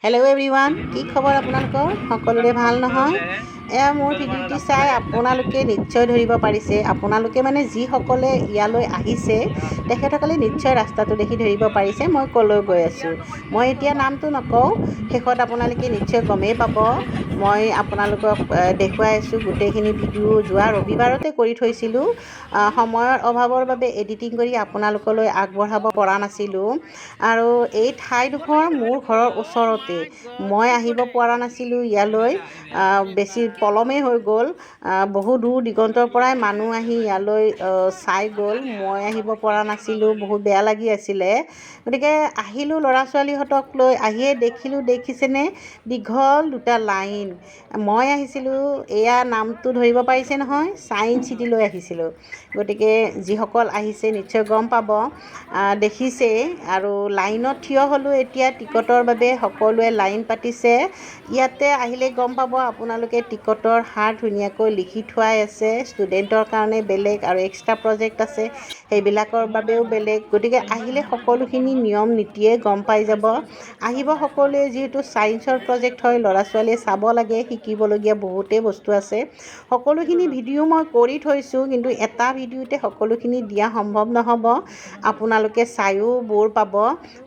Hello' everyone, কি খবৰ আপোনালোকৰ? সকলোৰে ভাল নহয়? এয়া মোৰ ভিডিঅ'টি চাই আপোনালোকে নিশ্চয় ধৰিব পাৰিছে। আপোনালোকে মানে যিসকলে ইয়ালৈ আহিছে তেখেতসকলে নিশ্চয় ৰাস্তাটো দেখি ধৰিব পাৰিছে মই ক'লৈ গৈ আছোঁ। মই এতিয়া নামটো নকওঁ, শেষত আপোনালোকে নিশ্চয় গমেই পাব। মই আপোনালোকক দেখুৱাই আছোঁ গোটেইখিনি ভিডিঅ' যোৱা ৰবিবাৰতে কৰি থৈছিলোঁ। সময়ৰ অভাৱৰ বাবে এডিটিং কৰি আপোনালোকলৈ আগবঢ়াব পৰা নাছিলোঁ। আৰু এই ঠাইডোখৰ মোৰ ঘৰৰ ওচৰতে। মই আহিব পৰা নাছিলোঁ ইয়ালৈ, বেছি পলমেই হৈ গ'ল। বহু দূৰ দিগন্তৰ পৰাই মানুহ আহি ইয়ালৈ চাই গ'ল। মই আহিব পৰা নাছিলোঁ, বহুত বেয়া লাগি আছিলে। গতিকে আহিলোঁ ল'ৰা ছোৱালীহঁতক লৈ। আহিয়ে দেখিছেনে দীঘল দুটা লাইন। মই আহিছিলোঁ, এয়া নামটো ধৰিব পাৰিছে নহয়, ছায়েন্স চিটিলৈ আহিছিলোঁ। গতিকে যিসকল আহিছে নিশ্চয় গম পাব, দেখিছেই। আৰু লাইনত থিয় হ'লোঁ এতিয়া টিকটৰ বাবে। সকলোৱে লাইন পাতিছে। ইয়াতে আহিলে গম পাব আপোনালোকে টিকটৰ হাৰ ধুনীয়াকৈ লিখি থোৱাই আছে। ষ্টুডেণ্টৰ কাৰণে বেলেগ আৰু এক্সট্ৰা প্ৰজেক্ট আছে, সেইবিলাকৰ বাবেও বেলেগ। গতিকে আহিলে সকলোখিনি নিয়ম নীতিয়ে গম পাই যাব। আহিব সকলোৱে, যিহেতু ছায়েন্সৰ প্ৰজেক্ট হয়, ল'ৰা ছোৱালীয়ে চাব লাগে, শিকিবলগীয়া বহুতেই বস্তু আছে। সকলোখিনি ভিডিঅ' মই কৰি থৈছোঁ, কিন্তু এটা ভিডিঅ'তে সকলোখিনি দিয়া সম্ভৱ নহ'ব। আপোনালোকে চায়ো ব'ৰ পাব।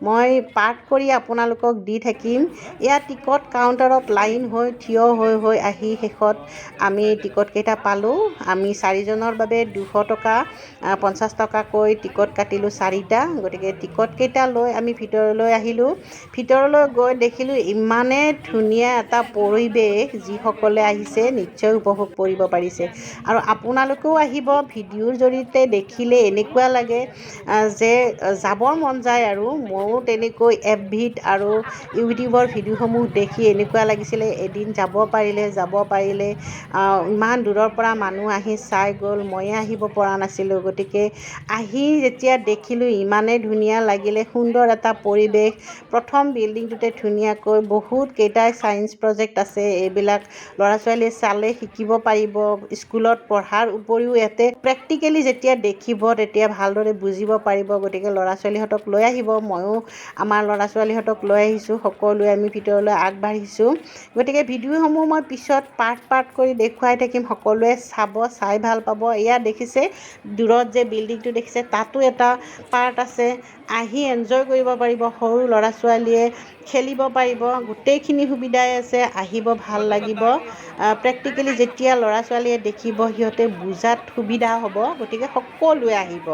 মই পাৰ্ট কৰি আপোনালোকক দি থাকিম। এয়া টিকট কাউণ্টাৰত লাইন হৈ থিয় হৈ আহি শেষত আমি টিকটকেইটা পালোঁ। আমি 4জনৰ বাবে 200 টকা, 50 টকাকৈ টিকট কাটিলোঁ 4টা। গতিকে টিকটকেইটা লৈ আমি ভিতৰলৈ আহিলোঁ। ভিতৰলৈ গৈ দেখিলোঁ ইমানেই ধুনীয়া এটা পৰিৱেশ, যিসকলে আহিছে নিশ্চয় উপভোগ কৰিব পাৰিছে। আৰু আপোনালোকেও আহিব। ভিডিঅ'ৰ জৰিয়তে দেখিলে এনেকুৱা লাগে যে যাবৰ মন যায়। আৰু ময়ো তেনেকৈ FBত আৰু ইউটিউবৰ ভিডিঅ'সমূহ দেখি এনেকুৱা লাগিছিলে এদিন যাব পাৰিলে। ইমান দূৰৰ পৰা মানুহ আহি চাই গ'ল, ময়ে আহিব পৰা নাছিলোঁ। গতিকে আহি যেতিয়া দেখিলোঁ ইমানেই ধুনীয়া লাগিলে, সুন্দৰ এটা পৰিৱেশ। প্ৰথম বিল্ডিংটোতে ধুনীয়াকৈ বহুত কেইটাই ছায়েন্স প্ৰজেক্ট আছে। এইবিলাক ল'ৰা ছোৱালীয়ে চালে শিকিব পাৰিব। স্কুলত পঢ়াৰ উপৰিও ইয়াতে প্ৰেক্টিকেলি যেতিয়া দেখিব তেতিয়া ভালদৰে বুজিব পাৰিব। গতিকে ল'ৰা ছোৱালীহঁতক লৈ আহিব। ময়ো আমাৰ ল'ৰা ছোৱালীহঁতক লৈ আহিছোঁ। সকলোৱে আমি ভিতৰলৈ আগবাঢ়িছোঁ। গতিকে ভিডিঅ'সমূহ মই পিছত পাৰ্ট কৰি দেখুৱাই থাকিম। সকলোৱে চাব, চাই ভাল পাব। এয়া দেখিছে দূৰত যে বিল্ডিংটো দেখিছে, তাতো এটা পাৰ্ট আছে। আহি এনজয় কৰিব পাৰিব। সৰু ল'ৰা ছোৱালীয়ে খেলিব পাৰিব। গোটেইখিনি সুবিধাই আছে। আহিব, ভাল লাগিব। প্ৰেক্টিকেলি যেতিয়া ল'ৰা ছোৱালীয়ে দেখিব সিহঁতে বুজাত সুবিধা হ'ব। গতিকে সকলোৱে আহিব।